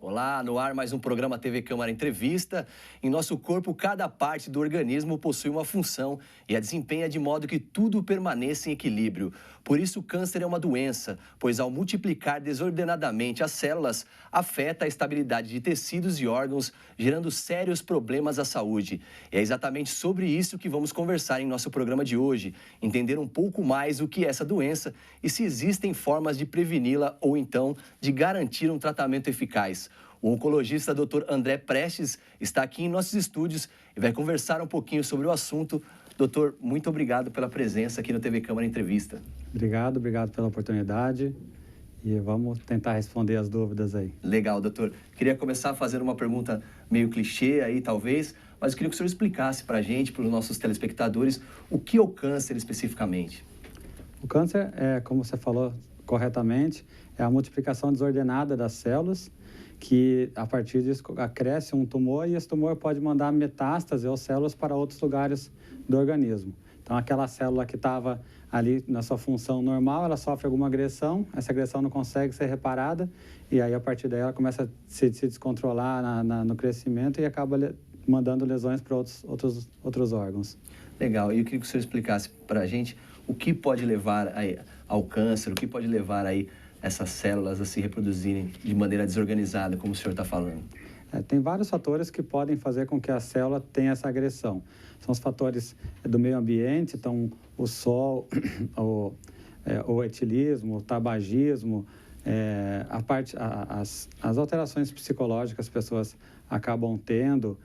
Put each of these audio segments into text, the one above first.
Olá, no ar mais um programa TV Câmara Entrevista. Em nosso corpo, cada parte do organismo possui uma função e a desempenha de modo que tudo permaneça em equilíbrio. Por isso, o câncer é uma doença, pois ao multiplicar desordenadamente as células, afeta a estabilidade de tecidos e órgãos, gerando sérios problemas à saúde. E é exatamente sobre isso que vamos conversar em nosso programa de hoje, entender um pouco mais o que é essa doença e se existem formas de preveni-la ou então de garantir um tratamento eficaz. O oncologista Dr. André Prestes está aqui em nossos estúdios e vai conversar um pouquinho sobre o assunto. Doutor, muito obrigado pela presença aqui no TV Câmara Entrevista. Obrigado pela oportunidade e vamos tentar responder as dúvidas aí. Legal, doutor. Queria começar fazendo uma pergunta meio clichê aí, talvez, mas eu queria que o senhor explicasse para a gente, para os nossos telespectadores, o que é o câncer especificamente. O câncer, como você falou corretamente, é a multiplicação desordenada das células, que a partir disso cresce um tumor e esse tumor pode mandar metástase ou células para outros lugares do organismo. Então, aquela célula que estava ali na sua função normal, ela sofre alguma agressão, essa agressão não consegue ser reparada e aí, a partir daí, ela começa a se descontrolar no crescimento e acaba mandando lesões para outros órgãos. Legal. E eu queria que o senhor explicasse para a gente o que pode levar ao câncer, o que pode levar aí essas células a se reproduzirem de maneira desorganizada, como o senhor está falando. Tem vários fatores que podem fazer com que a célula tenha essa agressão. São os fatores do meio ambiente, então o sol, o etilismo, o tabagismo, as alterações psicológicas que as pessoas acabam tendo,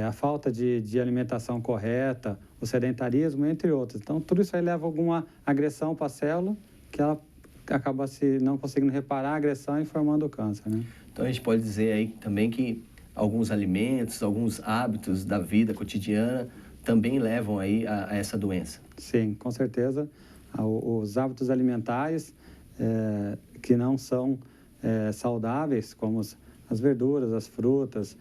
a falta de alimentação correta, o sedentarismo, entre outros. Então, tudo isso aí leva a alguma agressão para a célula, que ela acaba não conseguindo reparar a agressão e formando o câncer, né? Então, a gente pode dizer aí também que alguns alimentos, alguns hábitos da vida cotidiana também levam aí a essa doença. Sim, com certeza. Os hábitos alimentares que não são saudáveis, como as verduras, as frutas,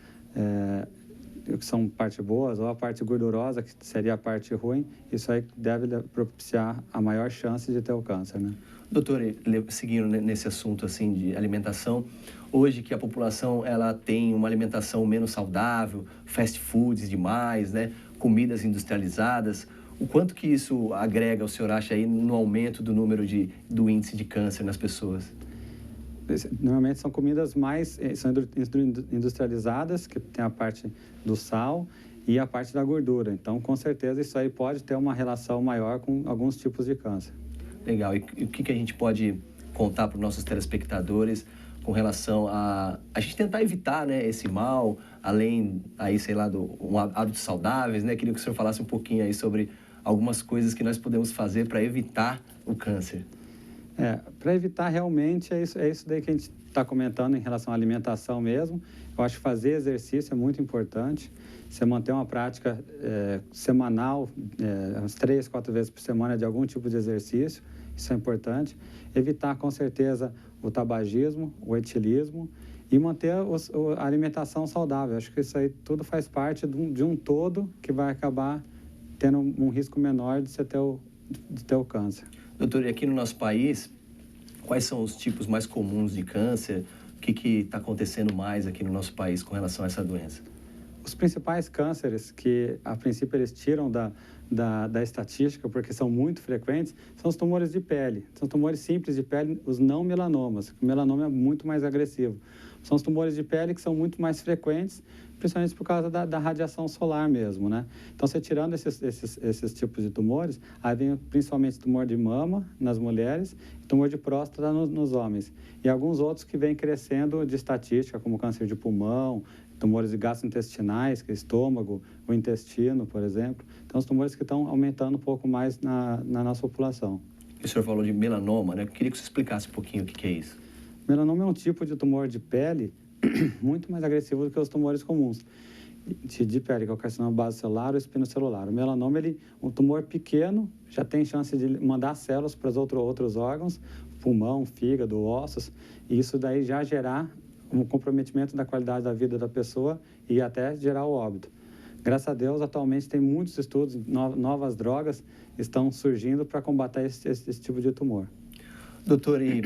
que são parte boas, ou a parte gordurosa, que seria a parte ruim, isso aí deve propiciar a maior chance de ter o câncer, né? Doutor, seguindo nesse assunto assim de alimentação, hoje que a população ela tem uma alimentação menos saudável, fast foods demais, né, comidas industrializadas, o quanto que isso agrega, o senhor acha aí, no aumento do número do índice de câncer nas pessoas? Normalmente são comidas são industrializadas, que tem a parte do sal e a parte da gordura. Então, com certeza, isso aí pode ter uma relação maior com alguns tipos de câncer. Legal. E o que a gente pode contar para os nossos telespectadores com relação a gente tentar evitar, né, esse mal, além aí, sei lá, hábitos saudáveis, né? Queria que o senhor falasse um pouquinho aí sobre algumas coisas que nós podemos fazer para evitar o câncer. Para evitar realmente, é isso daí que a gente está comentando em relação à alimentação mesmo. Eu acho que fazer exercício é muito importante. Você manter uma prática semanal, umas 3, 4 vezes por semana de algum tipo de exercício, isso é importante. Evitar, com certeza, o tabagismo, o etilismo e manter a alimentação saudável. Acho que isso aí tudo faz parte de um todo que vai acabar tendo um risco menor de você ter o câncer. Doutor, e aqui no nosso país, quais são os tipos mais comuns de câncer? O que está acontecendo mais aqui no nosso país com relação a essa doença? Os principais cânceres que, a princípio, eles tiram da estatística, porque são muito frequentes, são os tumores de pele. São tumores simples de pele, os não melanomas. O melanoma é muito mais agressivo. São os tumores de pele que são muito mais frequentes, principalmente por causa da radiação solar mesmo, né? Então, você tirando esses tipos de tumores, aí vem principalmente tumor de mama nas mulheres e tumor de próstata nos homens. E alguns outros que vêm crescendo de estatística, como câncer de pulmão, tumores gastrointestinais, que é estômago, o intestino, por exemplo. Então, os tumores que estão aumentando um pouco mais na nossa população. O senhor falou de melanoma, né? Eu queria que você explicasse um pouquinho o que é isso. Melanoma é um tipo de tumor de pele muito mais agressivo do que os tumores comuns de pele, que é o carcinoma basocelular ou espinocelular. O melanoma, um tumor pequeno, já tem chance de mandar células para os outros órgãos, pulmão, fígado, ossos, e isso daí já gerar um comprometimento da qualidade da vida da pessoa e até gerar o óbito. Graças a Deus, atualmente tem muitos estudos, novas drogas estão surgindo para combater esse tipo de tumor. Doutor, e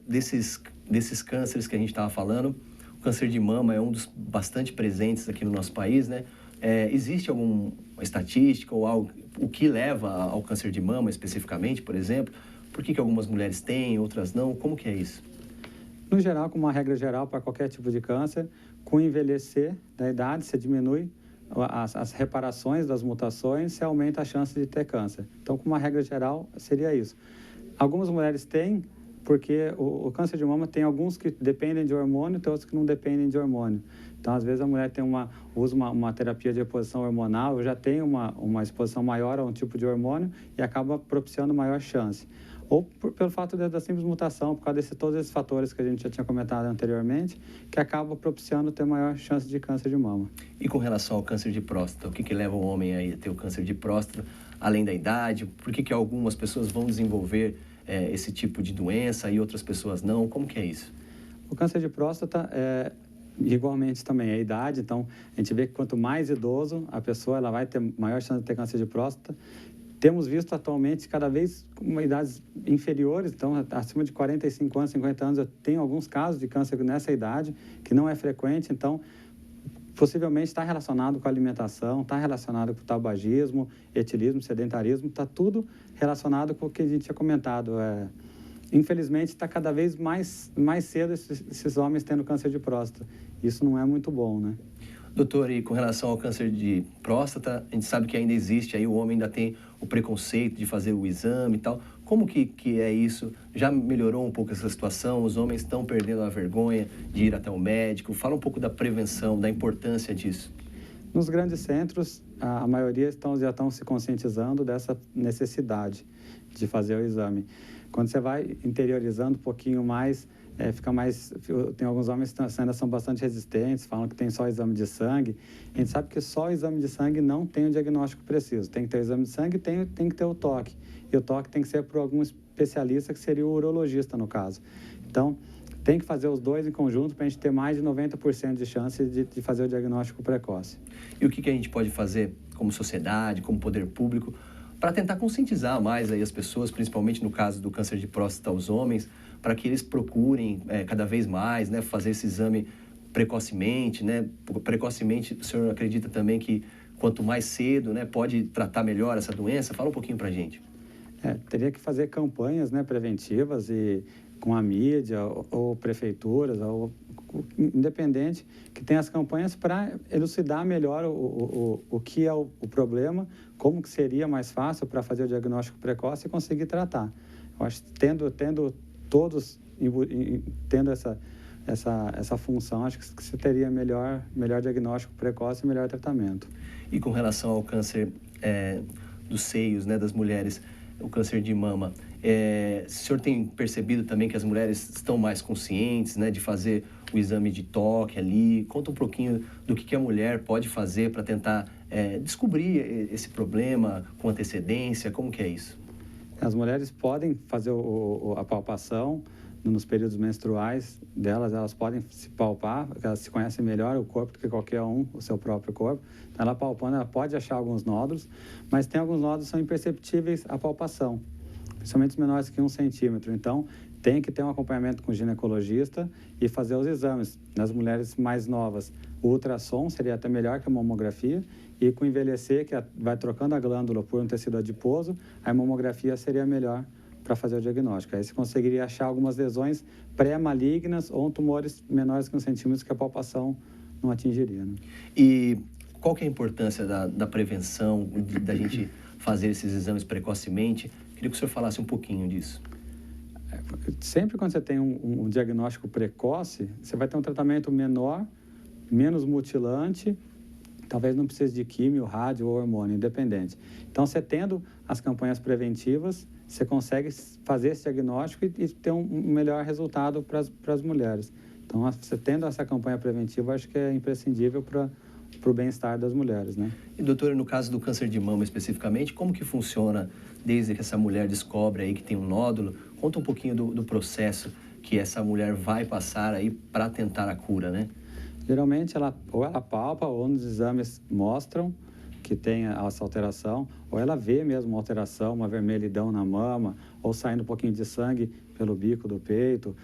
desses cânceres que a gente estava falando, o câncer de mama é um dos bastante presentes aqui no nosso país, né? Existe alguma estatística ou algo, o que leva ao câncer de mama especificamente, por exemplo? Por que algumas mulheres têm, outras não? Como que é isso? No geral, como uma regra geral para qualquer tipo de câncer, com o envelhecer da idade, você diminui as reparações das mutações, você aumenta a chance de ter câncer. Então, como uma regra geral, seria isso. Algumas mulheres têm, porque o câncer de mama tem alguns que dependem de hormônio, tem outros que não dependem de hormônio. Então, às vezes, a mulher usa uma terapia de reposição hormonal, já tem uma exposição maior a um tipo de hormônio e acaba propiciando maior chance. Ou pelo fato da simples mutação, por causa de todos esses fatores que a gente já tinha comentado anteriormente, que acaba propiciando ter maior chance de câncer de mama. E com relação ao câncer de próstata, o que leva o homem a ter o câncer de próstata, além da idade? Por que algumas pessoas vão desenvolver esse tipo de doença e outras pessoas não? Como que é isso? O câncer de próstata igualmente também a idade, então a gente vê que quanto mais idoso a pessoa, ela vai ter maior chance de ter câncer de próstata. Temos visto atualmente cada vez com idades inferiores, então acima de 45 anos, 50 anos, eu tenho alguns casos de câncer nessa idade, que não é frequente, então possivelmente está relacionado com a alimentação, está relacionado com o tabagismo, etilismo, sedentarismo, está tudo relacionado com o que a gente tinha comentado. Infelizmente, está cada vez mais cedo esses homens tendo câncer de próstata. Isso não é muito bom, né? Doutor, e com relação ao câncer de próstata, a gente sabe que ainda existe, aí o homem ainda tem o preconceito de fazer o exame e tal. Como que é isso? Já melhorou um pouco essa situação? Os homens estão perdendo a vergonha de ir até o médico? Fala um pouco da prevenção, da importância disso. Nos grandes centros, a maioria já estão se conscientizando dessa necessidade de fazer o exame. Quando você vai interiorizando um pouquinho mais, fica mais... Tem alguns homens que ainda são bastante resistentes, falam que tem só exame de sangue. A gente sabe que só o exame de sangue não tem o diagnóstico preciso. Tem que ter o exame de sangue e tem que ter o toque. E o toque tem que ser por algum especialista, que seria o urologista, no caso. Então, tem que fazer os dois em conjunto para a gente ter mais de 90% de chance de fazer o diagnóstico precoce. E o que a gente pode fazer como sociedade, como poder público, para tentar conscientizar mais aí as pessoas, principalmente no caso do câncer de próstata aos homens, para que eles procurem cada vez mais, né, fazer esse exame precocemente, né? Precocemente, o senhor acredita também que quanto mais cedo, né, pode tratar melhor essa doença? Fala um pouquinho para a gente. Teria que fazer campanhas, né, preventivas e com a mídia ou prefeituras, ou independente, que tem as campanhas para elucidar melhor o que é o problema, como que seria mais fácil para fazer o diagnóstico precoce e conseguir tratar. Eu acho que tendo todos tendo essa função, acho que você teria melhor diagnóstico precoce e melhor tratamento. E com relação ao câncer dos seios, né, das mulheres, o câncer de mama, o senhor tem percebido também que as mulheres estão mais conscientes, né, de fazer o exame de toque ali? Conta um pouquinho do que a mulher pode fazer para tentar descobrir esse problema com antecedência, como que é isso? As mulheres podem fazer a palpação nos períodos menstruais delas, elas podem se palpar, elas se conhecem melhor o corpo do que qualquer um, o seu próprio corpo. Então, ela palpando, ela pode achar alguns nódulos, mas tem alguns nódulos que são imperceptíveis à palpação, principalmente os menores que 1 centímetro. Então, tem que ter um acompanhamento com o ginecologista e fazer os exames. Nas mulheres mais novas, o ultrassom seria até melhor que a mamografia, e com envelhecer, que vai trocando a glândula por um tecido adiposo, a mamografia seria melhor para fazer o diagnóstico. Aí você conseguiria achar algumas lesões pré-malignas ou tumores menores que 1 centímetro que a palpação não atingiria, né? E qual que é a importância da prevenção, da gente fazer esses exames precocemente? Queria que o senhor falasse um pouquinho disso. Sempre quando você tem um diagnóstico precoce, você vai ter um tratamento menor, menos mutilante, talvez não precise de químio, rádio ou hormônio, independente. Então, você tendo as campanhas preventivas, você consegue fazer esse diagnóstico e ter um melhor resultado para as mulheres. Então, você tendo essa campanha preventiva, acho que é imprescindível para o bem-estar das mulheres, né? E, doutora, no caso do câncer de mama especificamente, como que funciona desde que essa mulher descobre aí que tem um nódulo? Conta um pouquinho do processo que essa mulher vai passar aí para tentar a cura, né? Geralmente, ela palpa, ou nos exames mostram que tem essa alteração, ou ela vê mesmo uma alteração, uma vermelhidão na mama, ou saindo um pouquinho de sangue pelo bico do peito.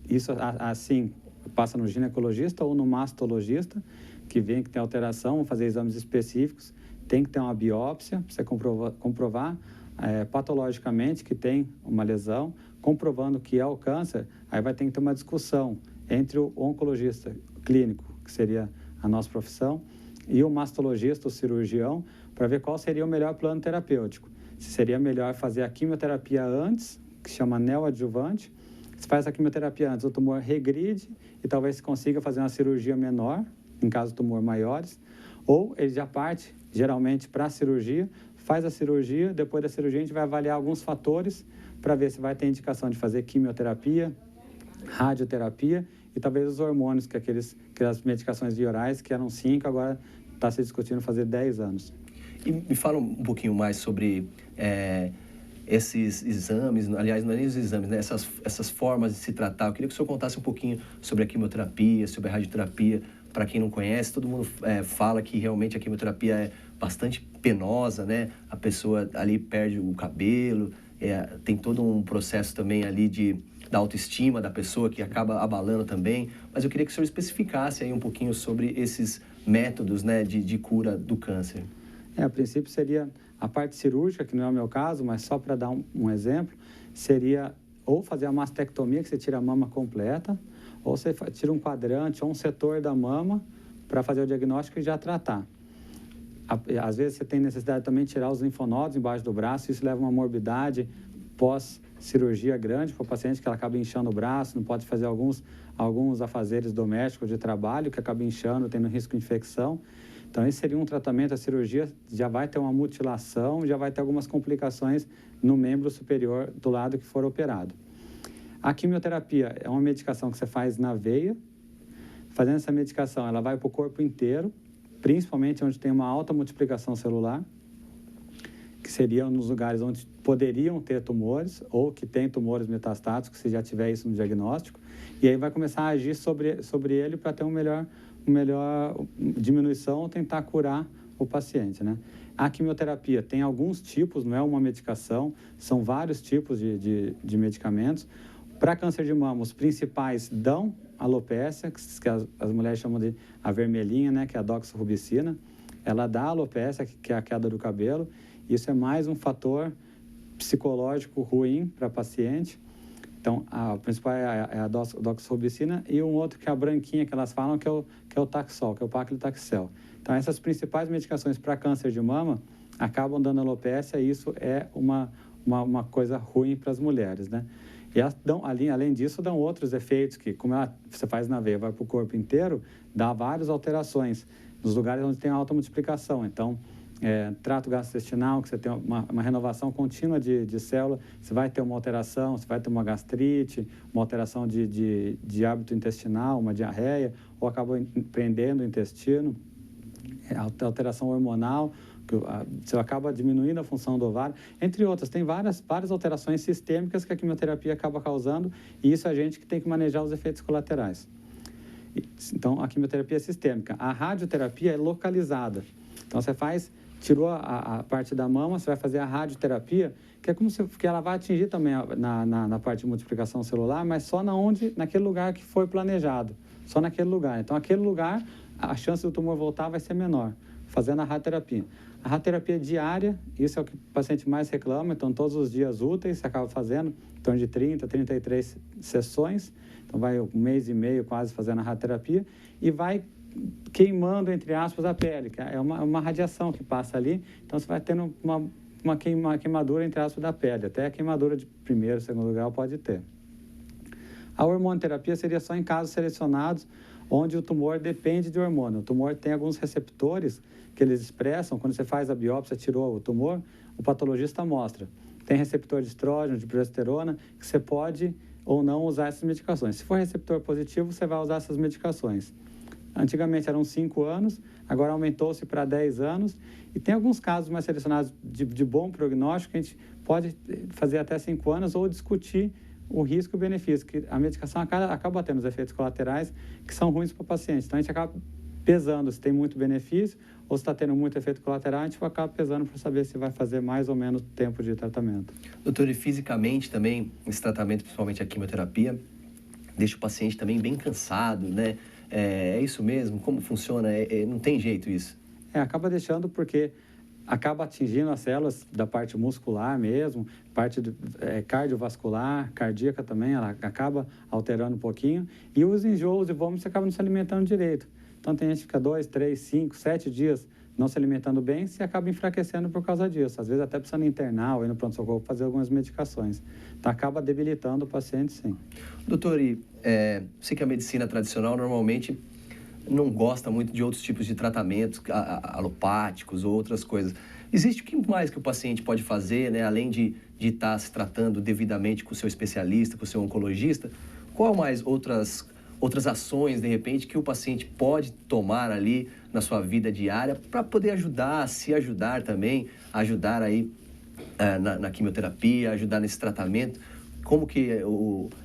Isso, assim, passa no ginecologista ou no mastologista, que vem que tem alteração, vão fazer exames específicos, tem que ter uma biópsia para você comprovar patologicamente que tem uma lesão, comprovando que é o câncer, aí vai ter que ter uma discussão entre o oncologista clínico, que seria a nossa profissão, e o mastologista, o cirurgião, para ver qual seria o melhor plano terapêutico. Se seria melhor fazer a quimioterapia antes, que chama neoadjuvante. Se faz a quimioterapia antes, o tumor regride e talvez se consiga fazer uma cirurgia menor, em caso de tumor maiores, ou ele já parte, geralmente, para a cirurgia, faz a cirurgia, depois da cirurgia a gente vai avaliar alguns fatores para ver se vai ter indicação de fazer quimioterapia, radioterapia e talvez os hormônios, aquelas medicações orais que eram 5, agora está se discutindo fazer 10 anos. E me fala um pouquinho mais sobre esses exames, aliás, não é nem os exames, né? Essas formas de se tratar. Eu queria que o senhor contasse um pouquinho sobre a quimioterapia, sobre a radioterapia. Para quem não conhece, todo mundo fala que realmente a quimioterapia é bastante penosa, né? A pessoa ali perde o cabelo, tem todo um processo também ali da autoestima da pessoa que acaba abalando também. Mas eu queria que o senhor especificasse aí um pouquinho sobre esses métodos, né, de cura do câncer. A princípio seria a parte cirúrgica, que não é o meu caso, mas só para dar um exemplo, seria ou fazer a mastectomia, que você tira a mama completa, ou você tira um quadrante ou um setor da mama para fazer o diagnóstico e já tratar. Às vezes você tem necessidade também de tirar os linfonodos embaixo do braço, isso leva a uma morbidade pós-cirurgia grande para o paciente, que ela acaba inchando o braço, não pode fazer alguns afazeres domésticos de trabalho, que acaba inchando, tendo risco de infecção. Então, esse seria um tratamento, a cirurgia já vai ter uma mutilação, já vai ter algumas complicações no membro superior do lado que for operado. A quimioterapia é uma medicação que você faz na veia. Fazendo essa medicação, ela vai para o corpo inteiro, principalmente onde tem uma alta multiplicação celular, que seriam nos lugares onde poderiam ter tumores ou que tem tumores metastáticos, se já tiver isso no diagnóstico. E aí vai começar a agir sobre ele para ter uma melhor diminuição ou tentar curar o paciente, né? A quimioterapia tem alguns tipos, não é uma medicação, são vários tipos de medicamentos. Para câncer de mama, os principais dão alopécia, que as mulheres chamam de a vermelhinha, né, que é a doxorubicina. Ela dá alopécia, que é a queda do cabelo. Isso é mais um fator psicológico ruim para a paciente. Então, a principal é a doxorubicina e um outro que é a branquinha, que elas falam, que é o Taxol, que é o paclitaxel. Então, essas principais medicações para câncer de mama acabam dando alopécia e isso é uma coisa ruim para as mulheres, né? E elas dão, além disso, dão outros efeitos que, como você faz na veia, vai para o corpo inteiro, dá várias alterações nos lugares onde tem alta multiplicação. Então, trato gastrointestinal, que você tem uma renovação contínua de célula, você vai ter uma alteração, você vai ter uma gastrite, uma alteração de hábito intestinal, uma diarreia, ou acaba prendendo o intestino, alteração hormonal, que você acaba diminuindo a função do ovário, entre outras. Tem várias alterações sistêmicas que a quimioterapia acaba causando, e isso é a gente que tem que manejar os efeitos colaterais. Então, a quimioterapia é sistêmica. A radioterapia é localizada. Então, você tirou a parte da mama, você vai fazer a radioterapia, que é como se que ela vai atingir também na parte de multiplicação celular, mas só naquele lugar que foi planejado, só naquele lugar. Então, aquele lugar, a chance do tumor voltar vai ser menor, fazendo a radioterapia. A radioterapia diária, isso é o que o paciente mais reclama, então todos os dias úteis, você acaba fazendo, então de 30 a 33 sessões, então vai 1 mês e meio quase fazendo a radioterapia, e vai queimando, entre aspas, a pele, que é uma radiação que passa ali, então você vai tendo uma queimadura, entre aspas, da pele, até a queimadura de primeiro, segundo grau pode ter. A hormonoterapia seria só em casos selecionados, onde o tumor depende de hormônio. O tumor tem alguns receptores que eles expressam, quando você faz a biópsia, tirou o tumor, o patologista mostra. Tem receptor de estrógeno, de progesterona, que você pode ou não usar essas medicações. Se for receptor positivo, você vai usar essas medicações. Antigamente eram 5 anos, agora aumentou-se para 10 anos, e tem alguns casos mais selecionados de bom prognóstico, que a gente pode fazer até 5 anos ou discutir o risco e o benefício, que a medicação acaba tendo os efeitos colaterais que são ruins para o paciente. Então, a gente acaba pesando se tem muito benefício ou se está tendo muito efeito colateral, a gente acaba pesando para saber se vai fazer mais ou menos tempo de tratamento. Doutor, e fisicamente também, esse tratamento, principalmente a quimioterapia, deixa o paciente também bem cansado, né? É isso mesmo? Como funciona? Não tem jeito isso? Acaba deixando porque acaba atingindo as células da parte muscular mesmo, parte cardiovascular, cardíaca também, ela acaba alterando um pouquinho. E os enjoos e vômitos acabam não se alimentando direito. Então, tem gente que fica 2, 3, 5, 7 dias não se alimentando bem, se acaba enfraquecendo por causa disso. Às vezes até precisando internar ou ir no pronto-socorro fazer algumas medicações. Então, acaba debilitando o paciente, sim. Doutor, sei que a medicina tradicional normalmente não gosta muito de outros tipos de tratamentos, alopáticos ou outras coisas. Existe o que mais que o paciente pode fazer, né? Além de estar se tratando devidamente com o seu especialista, com o seu oncologista? Qual mais outras ações, de repente, que o paciente pode tomar ali na sua vida diária para poder ajudar, se ajudar também, ajudar aí na quimioterapia, ajudar nesse tratamento? Como que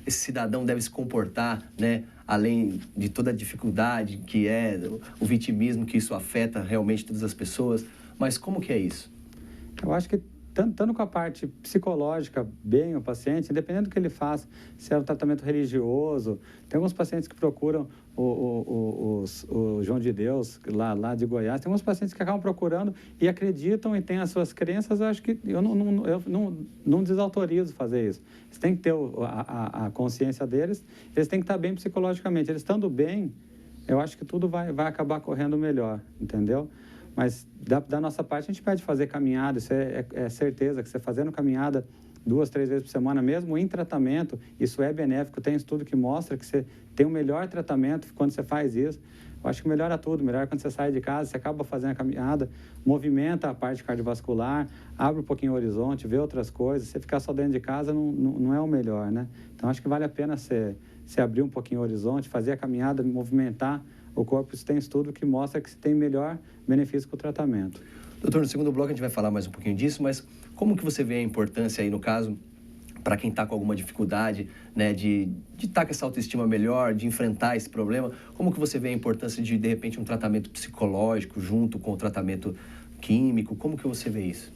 esse cidadão deve se comportar, né? Além de toda a dificuldade que é o vitimismo, que isso afeta realmente todas as pessoas, mas como que é isso? Eu acho que tanto com a parte psicológica bem o paciente, independente do que ele faça, se é um tratamento religioso, tem alguns pacientes que procuram o João de Deus, lá de Goiás, tem alguns pacientes que acabam procurando e acreditam e têm as suas crenças, eu acho que eu não desautorizo fazer isso. Eles têm que ter a consciência deles, eles têm que estar bem psicologicamente. Eles estando bem, eu acho que tudo vai acabar correndo melhor, entendeu? Mas da nossa parte, a gente pede fazer caminhada, isso é certeza, que você fazendo caminhada 2, 3 vezes por semana, mesmo em tratamento, isso é benéfico. Tem estudo que mostra que você tem um melhor tratamento quando você faz isso. Eu acho que melhora tudo, melhor quando você sai de casa, você acaba fazendo a caminhada, movimenta a parte cardiovascular, abre um pouquinho o horizonte, vê outras coisas. Você ficar só dentro de casa não é o melhor, né? Então, acho que vale a pena você abrir um pouquinho o horizonte, fazer a caminhada, movimentar o corpo. Isso tem estudo que mostra que você tem melhor benefício com o tratamento. Doutor, no segundo bloco a gente vai falar mais um pouquinho disso, mas como que você vê a importância aí, no caso, para quem está com alguma dificuldade, né, de estar com essa autoestima melhor, de enfrentar esse problema, como que você vê a importância de repente, um tratamento psicológico junto com o tratamento químico? Como que você vê isso?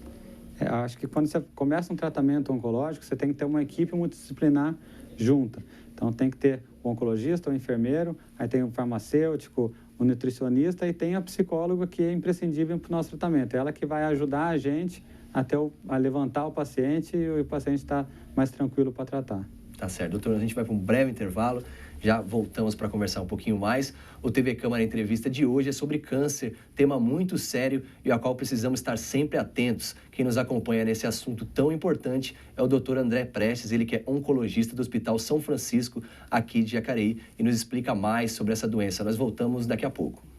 Acho que quando você começa um tratamento oncológico, você tem que ter uma equipe multidisciplinar junta. Então, tem que ter o oncologista, o enfermeiro, aí tem o farmacêutico, o nutricionista e tem a psicóloga, que é imprescindível para o nosso tratamento. É ela que vai ajudar a gente a levantar o paciente e o paciente está mais tranquilo para tratar. Tá certo, doutor. A gente vai para um breve intervalo, já voltamos para conversar um pouquinho mais. O TV Câmara Entrevista de hoje é sobre câncer, tema muito sério e ao qual precisamos estar sempre atentos. Quem nos acompanha nesse assunto tão importante é o doutor André Prestes, ele que é oncologista do Hospital São Francisco, aqui de Jacareí, e nos explica mais sobre essa doença. Nós voltamos daqui a pouco.